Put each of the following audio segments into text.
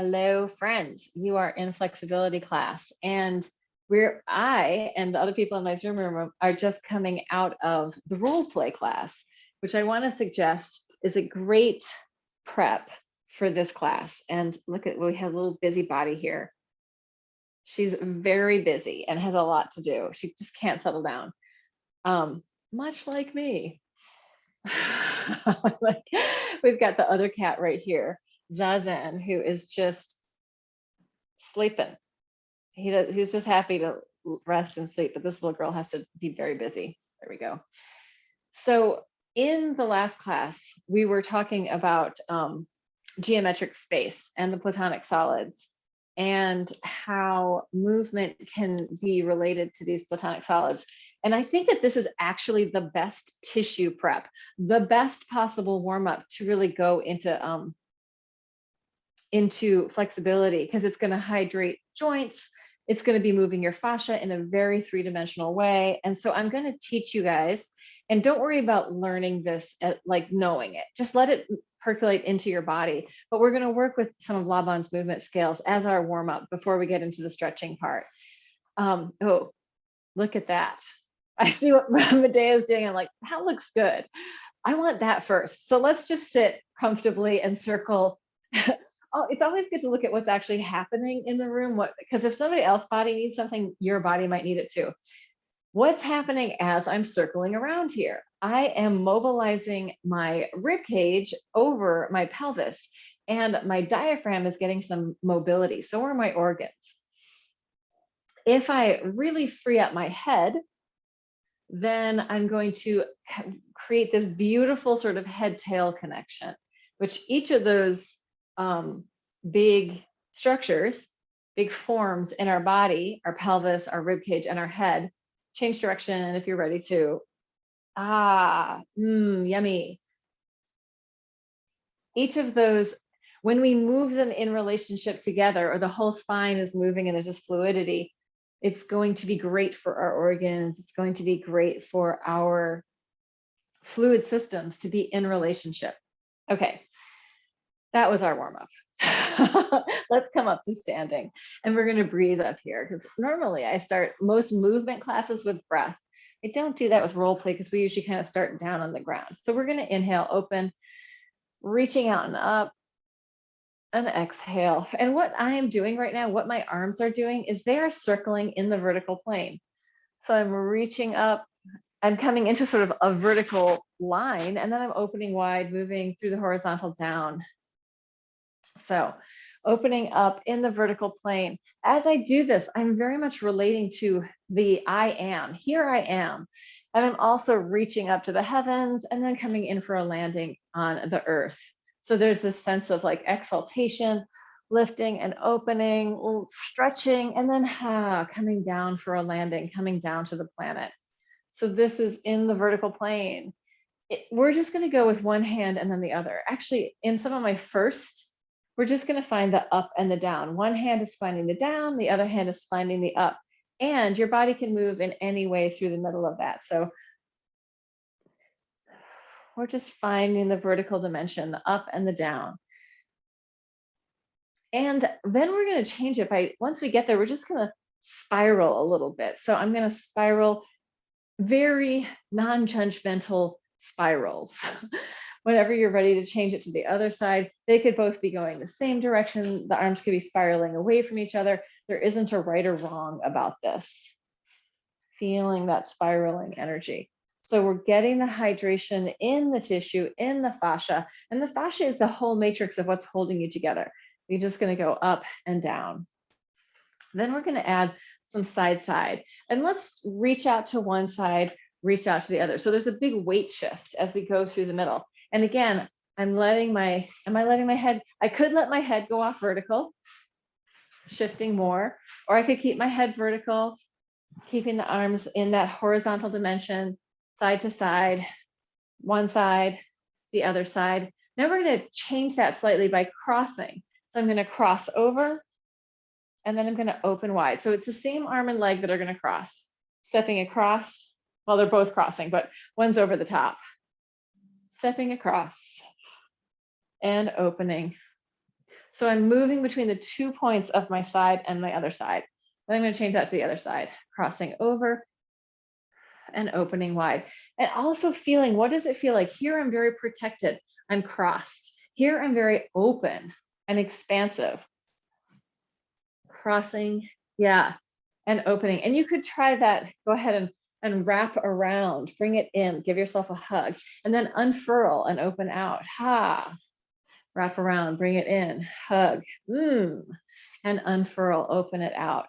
Hello, friend. You are in flexibility class, and I and the other people in my Zoom room are just coming out of the role play class, which I want to suggest is a great prep for this class. And look at, we have a little busybody here. She's very busy and has a lot to do. She just can't settle down, much like me. Like, we've got the other cat right here, Zazen, who is just sleeping. He's just happy to rest and sleep, but this little girl has to be very busy. There we go. So in the last class, we were talking about geometric space and the platonic solids and how movement can be related to these platonic solids. And I think that this is actually the best tissue prep, the best possible warm-up to really go into flexibility, because it's going to hydrate joints. It's going to be moving your fascia in a very three-dimensional way. And so I'm going to teach you guys, and don't worry about learning this like knowing it. Just let it percolate into your body. But we're going to work with some of Laban's movement scales as our warm-up before we get into the stretching part. Oh, look at that. I see what Medea's doing. I'm like, that looks good. I want that first. So let's just sit comfortably and circle. Oh, it's always good to look at what's actually happening in the room. Because if somebody else's body needs something, your body might need it too. What's happening as I'm circling around here? I am mobilizing my rib cage over my pelvis, and my diaphragm is getting some mobility. So are my organs. If I really free up my head, then I'm going to create this beautiful sort of head-tail connection, which each of those big structures, big forms in our body, our pelvis, our rib cage, and our head, change direction if you're ready to. Yummy. Each of those, when we move them in relationship together, or the whole spine is moving and there's just fluidity, it's going to be great for our organs. It's going to be great for our fluid systems to be in relationship. Okay, that was our warm-up. Let's come up to standing, and we're going to breathe up here, because normally I start most movement classes with breath. I don't do that with role play because we usually kind of start down on the ground. So we're going to inhale, open, reaching out and up, and exhale. And what I am doing right now, what my arms are doing, is they are circling in the vertical plane. So I'm reaching up, I'm coming into sort of a vertical line, and then I'm opening wide, moving through the horizontal down. So opening up in the vertical plane. As I do this, I'm very much relating to the I am. Here I am. And I'm also reaching up to the heavens and then coming in for a landing on the earth. So there's this sense of like exaltation, lifting and opening, stretching, and then coming down for a landing, coming down to the planet. So this is in the vertical plane. We're just going to go with one hand and then the other. Actually, in some of my first, we're just going to find the up and the down. One hand is finding the down, the other hand is finding the up. And your body can move in any way through the middle of that. So we're just finding the vertical dimension, the up and the down. And then we're going to change it by, once we get there, we're just going to spiral a little bit. So I'm going to spiral very non-judgmental spirals. Whenever you're ready to change it to the other side, they could both be going the same direction. The arms could be spiraling away from each other. There isn't a right or wrong about this. Feeling that spiraling energy. So we're getting the hydration in the tissue, in the fascia, and the fascia is the whole matrix of what's holding you together. You're just going to go up and down. Then we're going to add some side, and let's reach out to one side, reach out to the other. So there's a big weight shift as we go through the middle. And again, am I letting my head, I could let my head go off vertical, shifting more, or I could keep my head vertical, keeping the arms in that horizontal dimension, side to side, one side, the other side. Now we're going to change that slightly by crossing. So I'm going to cross over, and then I'm going to open wide. So it's the same arm and leg that are going to cross. Stepping across, well, they're both crossing, but one's over the top. Stepping across and opening. So I'm moving between the 2 points of my side and my other side. Then I'm going to change that to the other side, crossing over and opening wide. And also feeling, what does it feel like? Here I'm very protected. I'm crossed. Here I'm very open and expansive. Crossing, yeah, and opening. And you could try that. Go ahead and wrap around, bring it in, give yourself a hug, and then unfurl and open out. Ha, wrap around, bring it in, hug, and unfurl, open it out.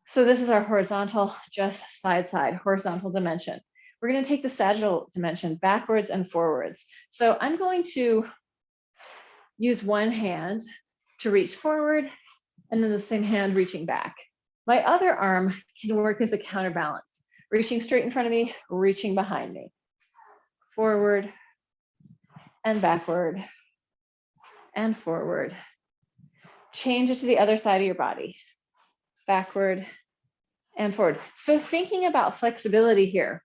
So this is our horizontal, just side, horizontal dimension. We're going to take the sagittal dimension backwards and forwards. So I'm going to use one hand to reach forward, and then the same hand reaching back. My other arm can work as a counterbalance, reaching straight in front of me, reaching behind me. Forward and backward and forward. Change it to the other side of your body. Backward and forward. So thinking about flexibility here,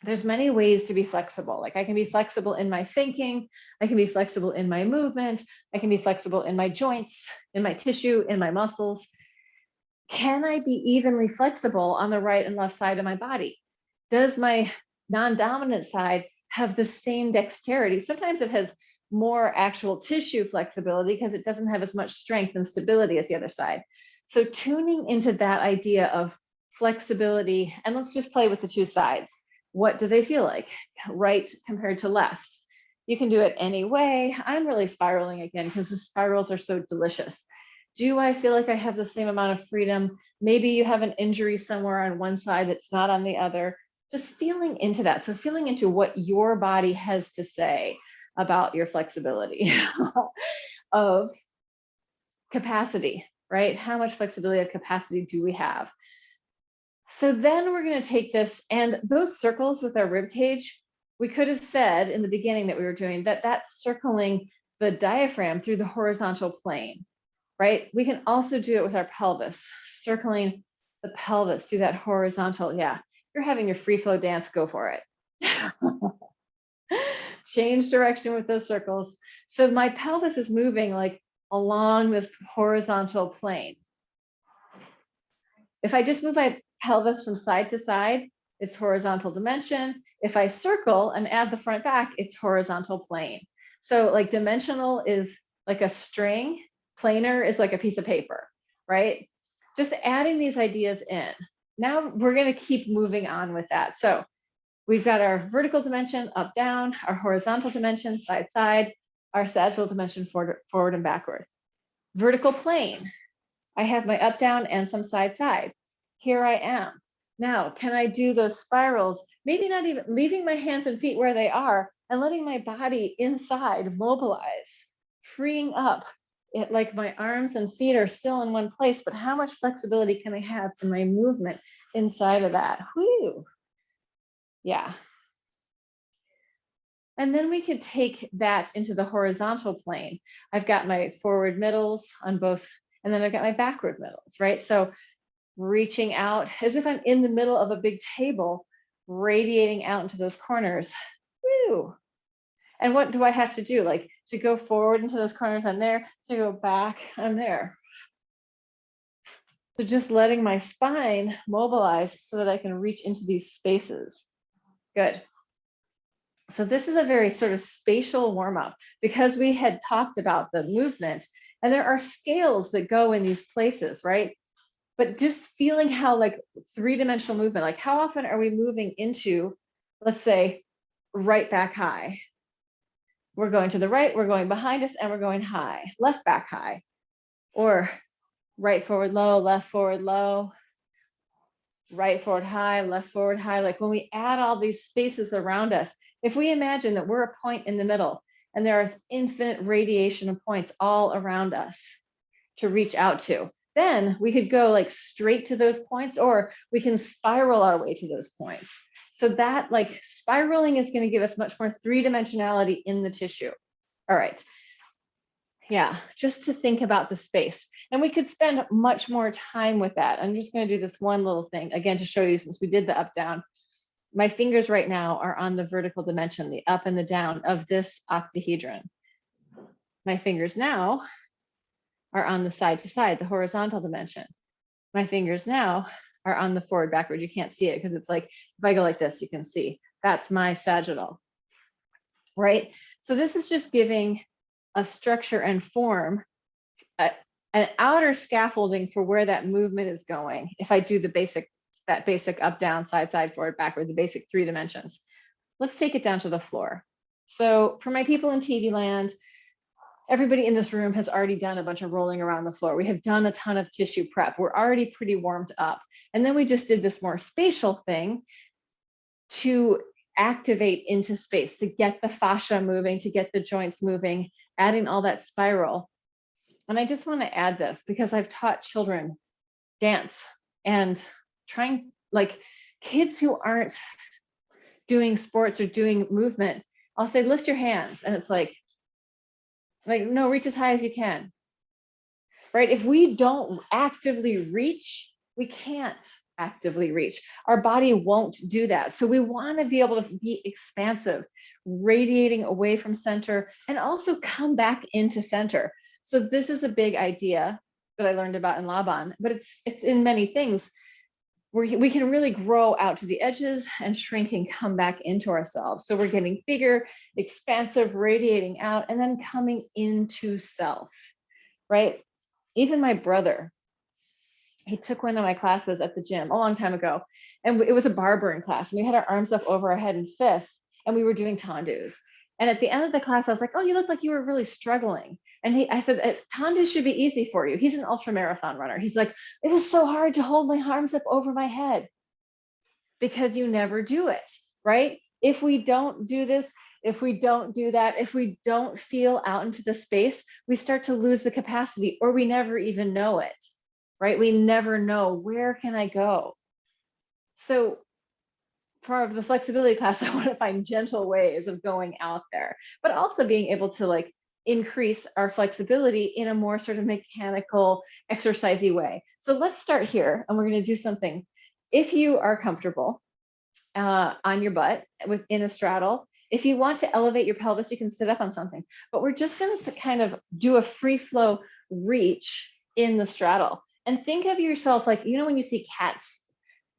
there's many ways to be flexible. Like I can be flexible in my thinking, I can be flexible in my movement, I can be flexible in my joints, in my tissue, in my muscles. Can I be evenly flexible on the right and left side of my body? Does my non-dominant side have the same dexterity? Sometimes it has more actual tissue flexibility because it doesn't have as much strength and stability as the other side. So tuning into that idea of flexibility, and let's just play with the two sides. What do they feel like? Right compared to left. You can do it any way. I'm really spiraling again because the spirals are so delicious. Do I feel like I have the same amount of freedom? Maybe you have an injury somewhere on one side that's not on the other. Just feeling into that. So feeling into what your body has to say about your flexibility of capacity, right? How much flexibility of capacity do we have? So then we're going to take this, and those circles with our rib cage, we could have said in the beginning that we were doing that that's circling the diaphragm through the horizontal plane, right? We can also do it with our pelvis, circling the pelvis through that horizontal. Yeah, if you're having your free flow dance, go for it. Change direction with those circles. So my pelvis is moving like along this horizontal plane. If I just move my pelvis from side to side, it's horizontal dimension. If I circle and add the front back, it's horizontal plane. So like dimensional is like a string, planar is like a piece of paper, right? Just adding these ideas in. Now we're going to keep moving on with that. So we've got our vertical dimension, up, down, our horizontal dimension, side, side, our sagittal dimension, forward and backward. Vertical plane, I have my up, down, and some side, side. Here I am. Now, can I do those spirals? Maybe not even leaving my hands and feet where they are and letting my body inside mobilize, freeing up. It, like my arms and feet are still in one place, but how much flexibility can I have in my movement inside of that? Whew. Yeah. And then we could take that into the horizontal plane. I've got my forward middles on both, and then I've got my backward middles, right? So reaching out as if I'm in the middle of a big table, radiating out into those corners. Woo. And what do I have to do? Like to go forward into those corners, I'm there. To go back, I'm there. So just letting my spine mobilize so that I can reach into these spaces. Good. So this is a very sort of spatial warm-up because we had talked about the movement, and there are scales that go in these places, right? But just feeling how like three-dimensional movement, like how often are we moving into, let's say, right back high? We're going to the right, we're going behind us, and we're going high, left back high, or right forward low, left forward low, right forward high, left forward high. Like when we add all these spaces around us, if we imagine that we're a point in the middle and there is infinite radiation of points all around us to reach out to, then we could go like straight to those points, or we can spiral our way to those points. So that like spiraling is going to give us much more three-dimensionality in the tissue. All right. Yeah, just to think about the space. And we could spend much more time with that. I'm just going to do this one little thing again to show you, since we did the up down. My fingers right now are on the vertical dimension, the up and the down of this octahedron. My fingers now are on the side to side, the horizontal dimension. My fingers now are on the forward backward. You can't see it because it's like, if I go like this, you can see that's my sagittal, right? So this is just giving a structure and form, an outer scaffolding for where that movement is going. If I do that basic up, down, side, side, forward, backward, the basic 3 dimensions. Let's take it down to the floor. So for my people in TV land, everybody in this room has already done a bunch of rolling around the floor. We have done a ton of tissue prep. We're already pretty warmed up. And then we just did this more spatial thing to activate into space, to get the fascia moving, to get the joints moving, adding all that spiral. And I just want to add this because I've taught children dance and trying, like kids who aren't doing sports or doing movement, I'll say, lift your hands. And it's like, no, reach as high as you can, right? If we don't actively reach, we can't actively reach. Our body won't do that. So we want to be able to be expansive, radiating away from center and also come back into center. So this is a big idea that I learned about in Laban, but it's in many things where we can really grow out to the edges and shrink and come back into ourselves. So we're getting bigger, expansive, radiating out, and then coming into self, right? Even my brother, he took one of my classes at the gym a long time ago, and it was a barbering class. And we had our arms up over our head in fifth, and we were doing tendus. And at the end of the class, I was like, oh, you look like you were really struggling. And I said, tendus should be easy for you. He's an ultra marathon runner. He's like, it was so hard to hold my arms up over my head because you never do it, right? If we don't do this, if we don't do that, if we don't feel out into the space, we start to lose the capacity, or we never even know it, right? We never know, where can I go? So for the flexibility class, I want to find gentle ways of going out there, but also being able to like increase our flexibility in a more sort of mechanical, exercisey way. So let's start here, and we're going to do something. If you are comfortable on your butt within a straddle, if you want to elevate your pelvis, you can sit up on something, but we're just going to kind of do a free flow reach in the straddle. And think of yourself like, you know, when you see cats,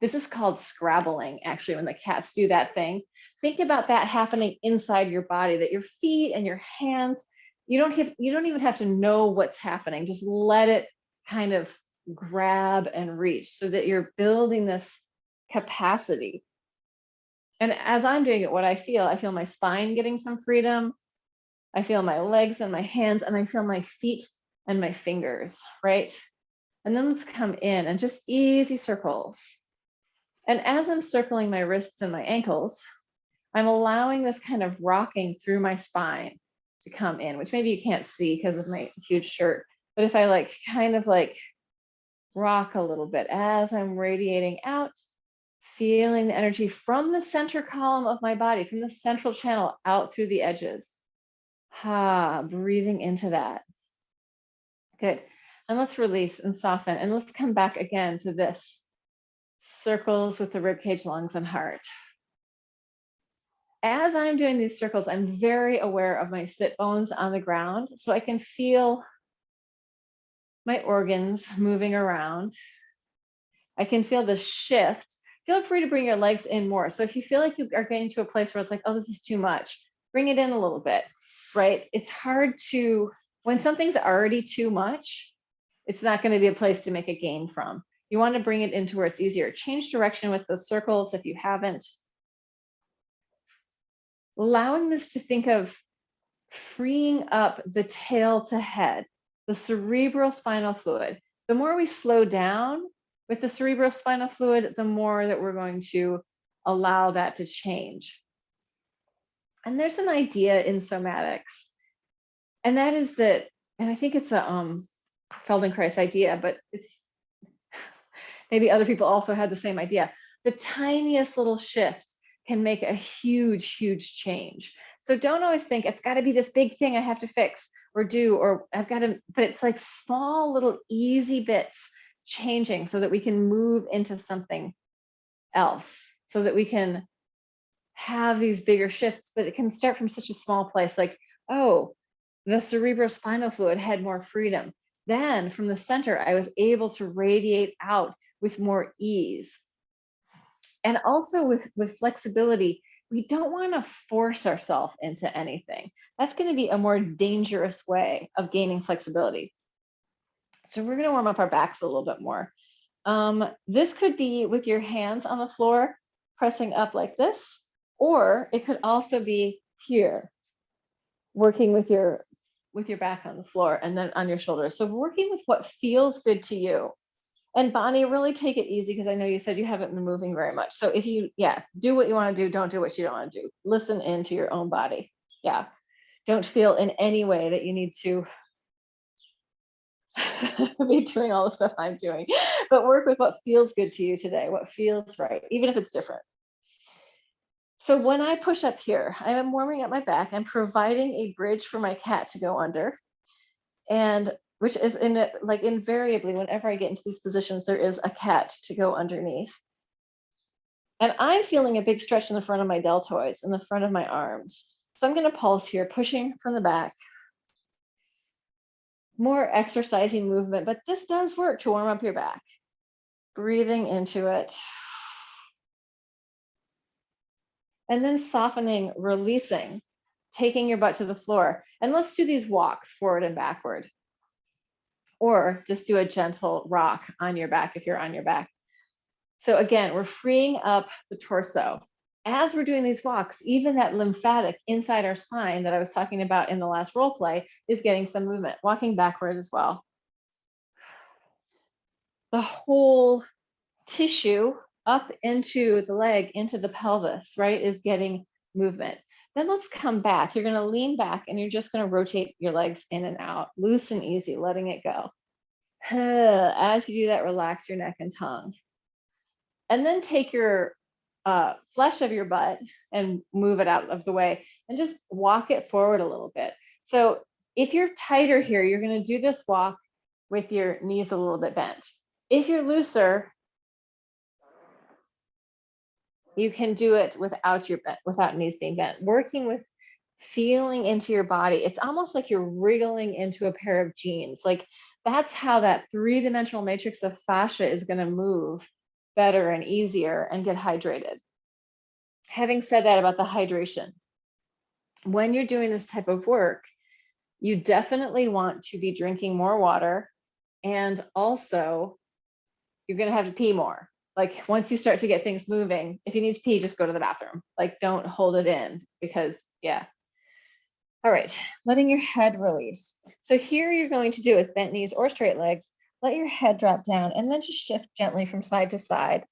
this is called scrabbling, actually, when the cats do that thing. Think about that happening inside your body, that your feet and your hands, you don't even have to know what's happening. Just let it kind of grab and reach so that you're building this capacity. And as I'm doing it, what I feel my spine getting some freedom. I feel my legs and my hands, and I feel my feet and my fingers, right? And then let's come in and just easy circles. And as I'm circling my wrists and my ankles, I'm allowing this kind of rocking through my spine to come in, which maybe you can't see because of my huge shirt. But if I like kind of like rock a little bit as I'm radiating out, feeling the energy from the center column of my body, from the central channel out through the edges. Breathing into that. Good. And let's release and soften. And let's come back again to this. Circles with the ribcage, lungs, and heart. As I'm doing these circles, I'm very aware of my sit bones on the ground, so I can feel my organs moving around. I can feel the shift. Feel free to bring your legs in more. So if you feel like you are getting to a place where it's like, oh, this is too much, bring it in a little bit, right? It's hard to, when something's already too much, it's not going to be a place to make a gain from. You want to bring it into where it's easier. Change direction with those circles if you haven't. Allowing this to think of freeing up the tail to head, the cerebral spinal fluid. The more we slow down with the cerebral spinal fluid, the more that we're going to allow that to change. And there's an idea in somatics, and that is that, and I think it's a Feldenkrais idea, but it's maybe other people also had the same idea. The tiniest little shift can make a huge, huge change. So don't always think it's got to be this big thing I have to fix or do, or I've got to, but it's like small little easy bits changing so that we can move into something else, so that we can have these bigger shifts. But it can start from such a small place, like, oh, the cerebrospinal fluid had more freedom. Then from the center, I was able to radiate out with more ease. And also with flexibility, we don't want to force ourselves into anything. That's going to be a more dangerous way of gaining flexibility. So we're going to warm up our backs a little bit more. This could be with your hands on the floor, pressing up like this, or it could also be here, working with your back on the floor and then on your shoulders. So working with what feels good to you. And Bonnie, really take it easy, because I know you said you haven't been moving very much. So if you, do what you want to do, don't do what you don't want to do. Listen into your own body. Yeah. Don't feel in any way that you need to be doing all the stuff I'm doing, but work with what feels good to you today, what feels right, even if it's different. So when I push up here, I am warming up my back. I'm providing a bridge for my cat to go under, and which is in it, like invariably, whenever I get into these positions, there is a cat to go underneath. And I'm feeling a big stretch in the front of my deltoids, in the front of my arms. So I'm going to pulse here, pushing from the back. More exercising movement, but this does work to warm up your back. Breathing into it. And then softening, releasing, taking your butt to the floor. And let's do these walks forward and backward. Or just do a gentle rock on your back if you're on your back. So again, we're freeing up the torso. As we're doing these walks, even that lymphatic inside our spine that I was talking about in the last role play is getting some movement, walking backward as well. The whole tissue up into the leg, into the pelvis, right, is getting movement. Then let's come back. You're going to lean back and you're just going to rotate your legs in and out, loose and easy, letting it go. As you do that, relax your neck and tongue. And then take your flesh of your butt and move it out of the way and just walk it forward a little bit. So if you're tighter here, you're going to do this walk with your knees a little bit bent. If you're looser, you can do it without knees being bent. Working with feeling into your body. It's almost like you're wriggling into a pair of jeans. Like that's how that three-dimensional matrix of fascia is going to move better and easier and get hydrated. Having said that about the hydration, when you're doing this type of work, you definitely want to be drinking more water, and also you're going to have to pee more. Like once you start to get things moving, if you need to pee, just go to the bathroom. Like don't hold it in, because All right, letting your head release. So here you're going to do with bent knees or straight legs, let your head drop down and then just shift gently from side to side.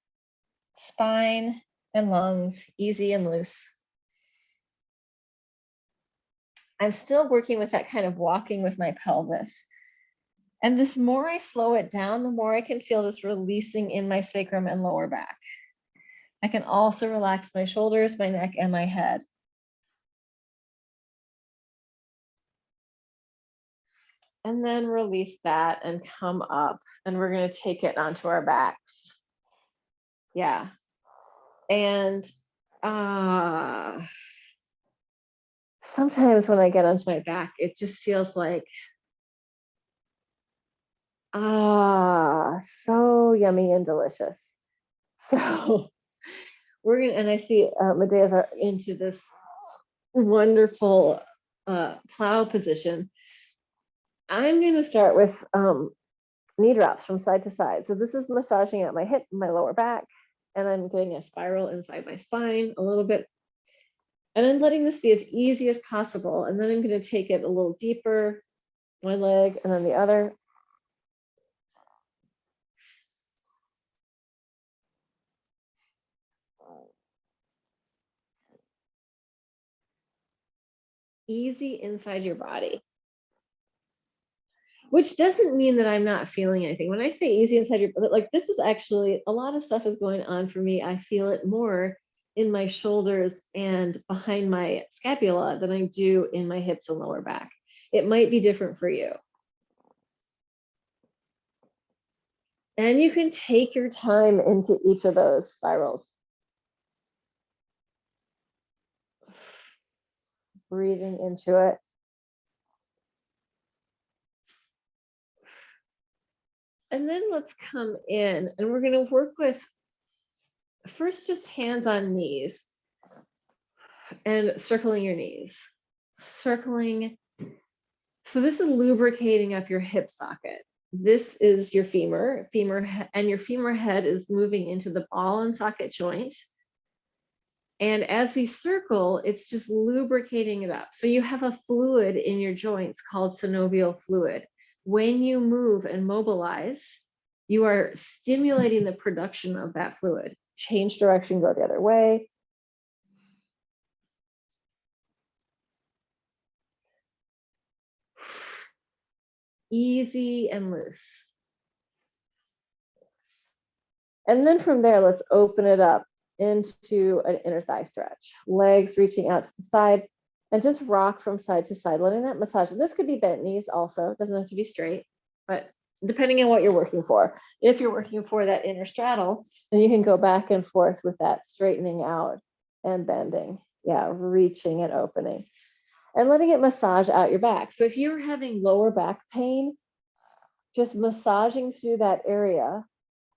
Spine and lungs, easy and loose. I'm still working with that kind of walking with my pelvis. And this more I slow it down, the more I can feel this releasing in my sacrum and lower back. I can also relax my shoulders, my neck, and my head. And then release that and come up. And we're going to take it onto our backs. Yeah. And sometimes when I get onto my back, it just feels like, so yummy and delicious. So we're going to, and I see Medea's into this wonderful plow position. I'm going to start with knee drops from side to side. So this is massaging out my hip, my lower back, and I'm getting a spiral inside my spine a little bit. And I'm letting this be as easy as possible. And then I'm going to take it a little deeper, one leg and then the other. Easy inside your body. Which doesn't mean that I'm not feeling anything. When I say easy inside your body, like this is actually, a lot of stuff is going on for me. I feel it more in my shoulders and behind my scapula than I do in my hips and lower back. It might be different for you. And you can take your time into each of those spirals. Breathing into it. And then let's come in and we're going to work with first just hands on knees and circling your knees. Circling. So this is lubricating up your hip socket. This is your femur, and your femur head is moving into the ball and socket joint. And as we circle, it's just lubricating it up. So you have a fluid in your joints called synovial fluid. When you move and mobilize, you are stimulating the production of that fluid. Change direction, go the other way. Easy and loose. And then from there, let's open it up into an inner thigh stretch. Legs reaching out to the side and just rock from side to side, letting that massage. This could be bent knees also, it doesn't have to be straight, but depending on what you're working for. If you're working for that inner straddle, then you can go back and forth with that straightening out and bending. Yeah, reaching and opening. And letting it massage out your back. So if you're having lower back pain, just massaging through that area.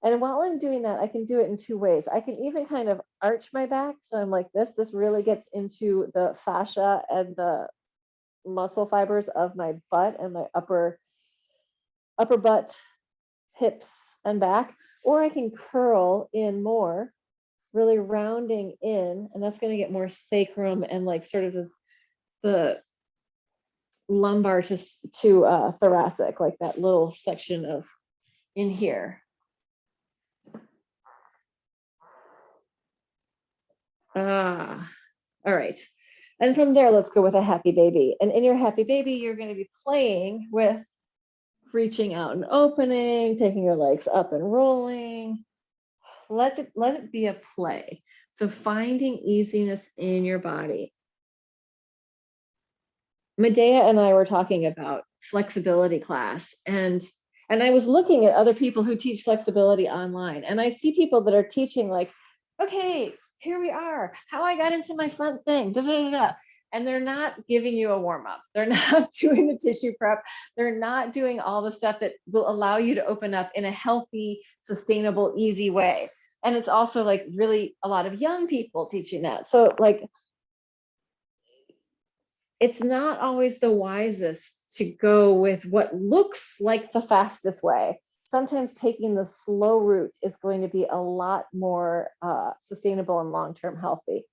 And while I'm doing that, I can do it in two ways. I can even kind of arch my back. So I'm like this. This really gets into the fascia and the muscle fibers of my butt and my upper butt, hips, and back. Or I can curl in more, really rounding in. And that's going to get more sacrum and like sort of the lumbar to thoracic, like that little section of in here. All right. And from there, let's go with a happy baby. And in your happy baby, you're going to be playing with reaching out and opening, taking your legs up and rolling. Let it be a play. So finding easiness in your body. Medea and I were talking about flexibility class, and I was looking at other people who teach flexibility online, and I see people that are teaching like, okay, here we are, how I got into my front thing, da, da, da, da. And they're not giving you a warm-up. They're not doing the tissue prep. They're not doing all the stuff that will allow you to open up in a healthy, sustainable, easy way. And it's also like really a lot of young people teaching that. So like, it's not always the wisest to go with what looks like the fastest way. Sometimes taking the slow route is going to be a lot more sustainable and long-term healthy.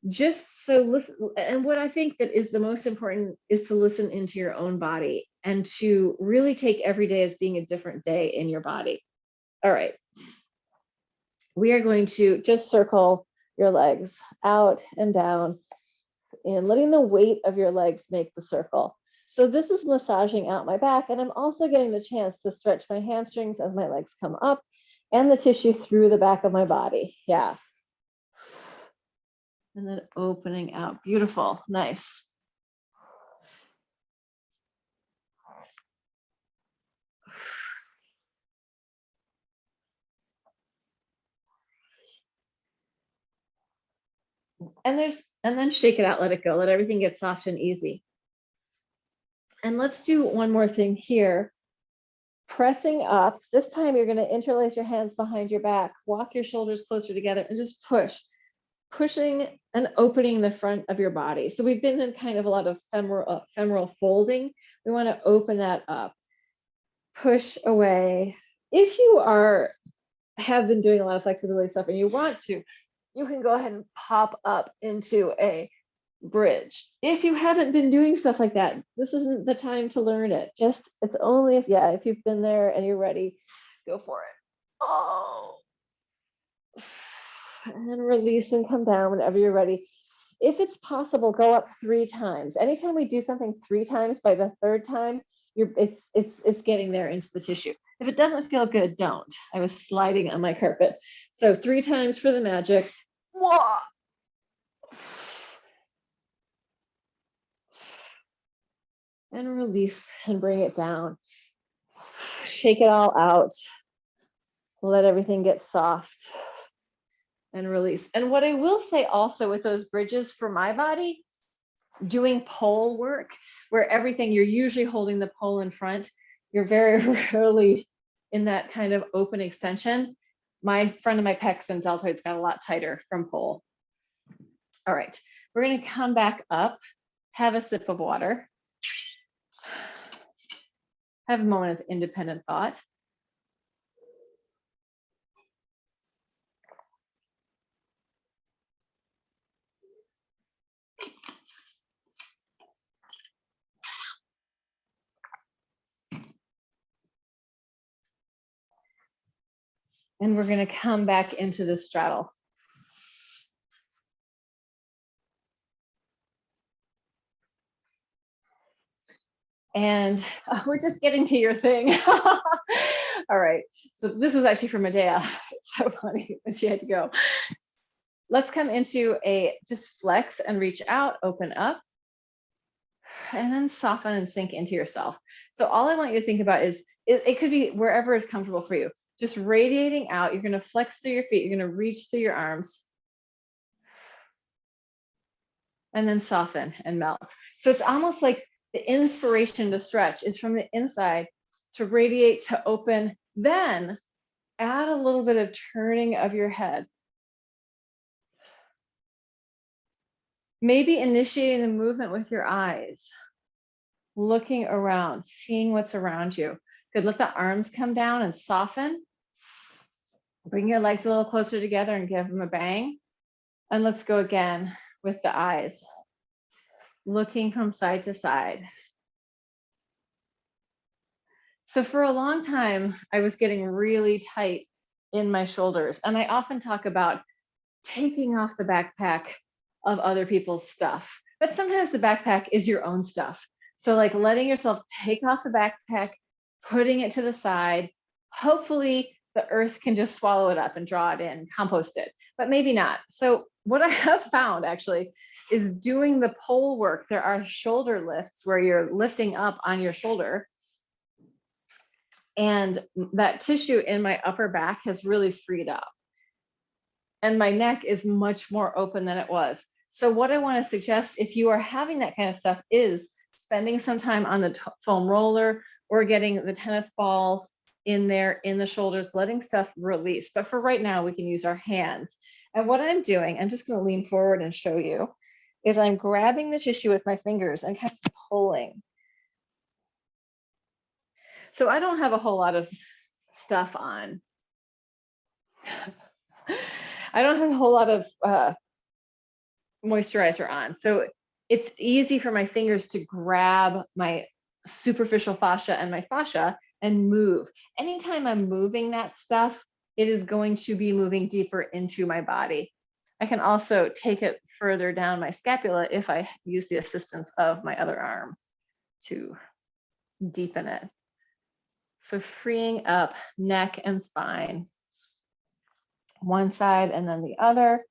Just so listen, and what I think that is the most important is to listen into your own body and to really take every day as being a different day in your body. All right. We are going to just circle your legs out and down and letting the weight of your legs make the circle. So this is massaging out my back, and I'm also getting the chance to stretch my hamstrings as my legs come up and the tissue through the back of my body. Yeah. And then opening out. Beautiful. Nice. And then shake it out, let it go, let everything get soft and easy. And let's do one more thing here. Pressing up. This time you're going to interlace your hands behind your back, walk your shoulders closer together, and just pushing and opening the front of your body. So we've been in kind of a lot of femoral folding. We want to open that up. Push away. If you have been doing a lot of flexibility stuff and you want to, you can go ahead and pop up into a bridge. If you haven't been doing stuff like that, this isn't the time to learn it. It's only if you've been there and you're ready, go for it. Oh, and release and come down whenever you're ready. If it's possible, go up 3 times. Anytime we do something 3 times, by the 3rd time, it's getting there into the tissue. If it doesn't feel good, don't. I was sliding on my carpet. So 3 times for the magic. And release and bring it down. Shake it all out. Let everything get soft and release. And what I will say also with those bridges for my body, doing pole work where you're usually holding the pole in front, you're very rarely in that kind of open extension. My front of my pecs and deltoids got a lot tighter from pull. All right, we're going to come back up, have a sip of water, have a moment of independent thought. And we're going to come back into the straddle. And we're just getting to your thing. All right, so this is actually for Medea. It's so funny when she had to go. Let's come into a just flex and reach out, open up, and then soften and sink into yourself. So all I want you to think about is, it could be wherever is comfortable for you. Just radiating out, you're gonna flex through your feet, you're gonna reach through your arms, and then soften and melt. So it's almost like the inspiration to stretch is from the inside to radiate, to open, then add a little bit of turning of your head. Maybe initiating the movement with your eyes, looking around, seeing what's around you. Good, let the arms come down and soften. Bring your legs a little closer together and give them a bang. And let's go again with the eyes, looking from side to side. So for a long time, I was getting really tight in my shoulders. And I often talk about taking off the backpack of other people's stuff. But sometimes the backpack is your own stuff. So like letting yourself take off the backpack, putting it to the side. Hopefully the earth can just swallow it up and draw it in, compost it, but maybe not. So what I have found actually is doing the pole work. There are shoulder lifts where you're lifting up on your shoulder. And that tissue in my upper back has really freed up. And my neck is much more open than it was. So what I want to suggest, if you are having that kind of stuff, is spending some time on the foam roller or getting the tennis balls in there in the shoulders, letting stuff release. But for right now, we can use our hands. And what I'm doing, I'm just going to lean forward and show you, is I'm grabbing the tissue with my fingers and kind of pulling. So I don't have a whole lot of stuff on. I don't have a whole lot of moisturizer on. So it's easy for my fingers to grab my superficial fascia and my fascia and move. Anytime I'm moving that stuff, it is going to be moving deeper into my body. I can also take it further down my scapula if I use the assistance of my other arm to deepen it. So freeing up neck and spine, one side and then the other.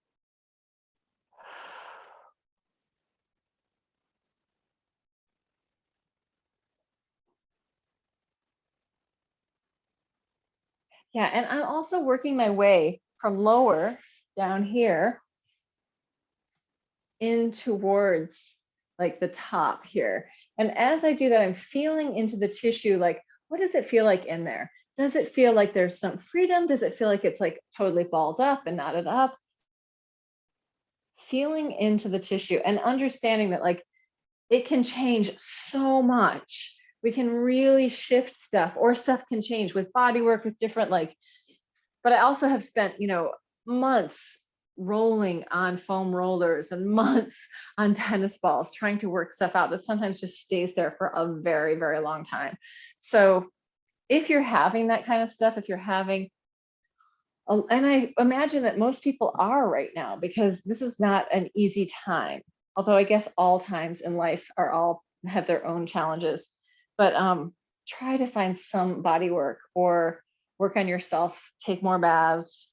Yeah, and I'm also working my way from lower down here in towards like the top here. And as I do that, I'm feeling into the tissue, like, what does it feel like in there? Does it feel like there's some freedom? Does it feel like it's like totally balled up and knotted up? Feeling into the tissue and understanding that like it can change so much. We can really shift stuff, or stuff can change with body work, with different like, but I also have spent, you know, months rolling on foam rollers and months on tennis balls, trying to work stuff out that sometimes just stays there for a very, very long time. So if you're having that kind of stuff, if you're having, and I imagine that most people are right now, because this is not an easy time. Although I guess all times in life are all have their own challenges, but try to find some body work or work on yourself, take more baths.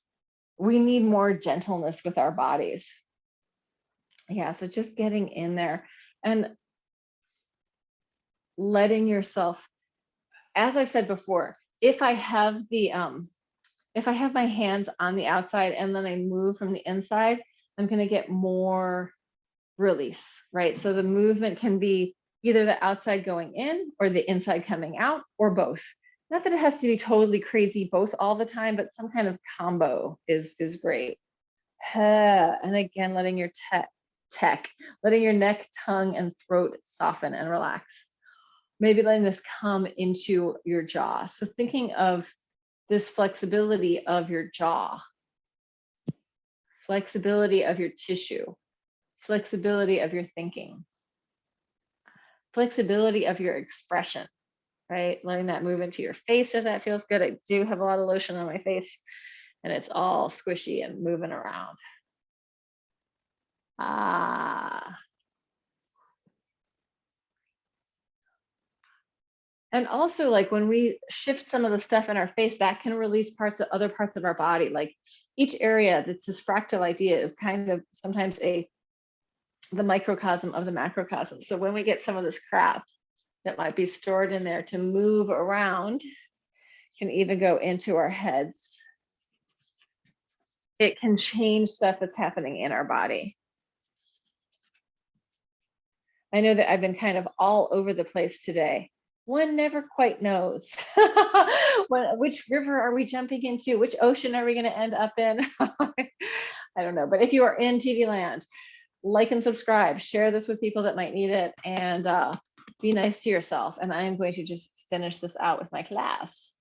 We need more gentleness with our bodies. Yeah, so just getting in there and letting yourself, as I said before, if I have my hands on the outside and then I move from the inside, I'm going to get more release, right? So the movement can be either the outside going in or the inside coming out, or both. Not that it has to be totally crazy both all the time, but some kind of combo is great. And again, letting your letting your neck, tongue, and throat soften and relax. Maybe letting this come into your jaw. So thinking of this flexibility of your jaw, flexibility of your tissue, flexibility of your thinking, flexibility of your expression, right? Letting that move into your face if that feels good. I do have a lot of lotion on my face and it's all squishy and moving around. Ah. And also, like when we shift some of the stuff in our face, that can release other parts of our body. Like each area that's this fractal idea is kind of sometimes the microcosm of the macrocosm. So when we get some of this crap that might be stored in there to move around, can even go into our heads. It can change stuff that's happening in our body. I know that I've been kind of all over the place today. One never quite knows. Which river are we jumping into? Which ocean are we going to end up in? I don't know. But if you are in TV land, like and subscribe, share this with people that might need it, and be nice to yourself. And I am going to just finish this out with my class.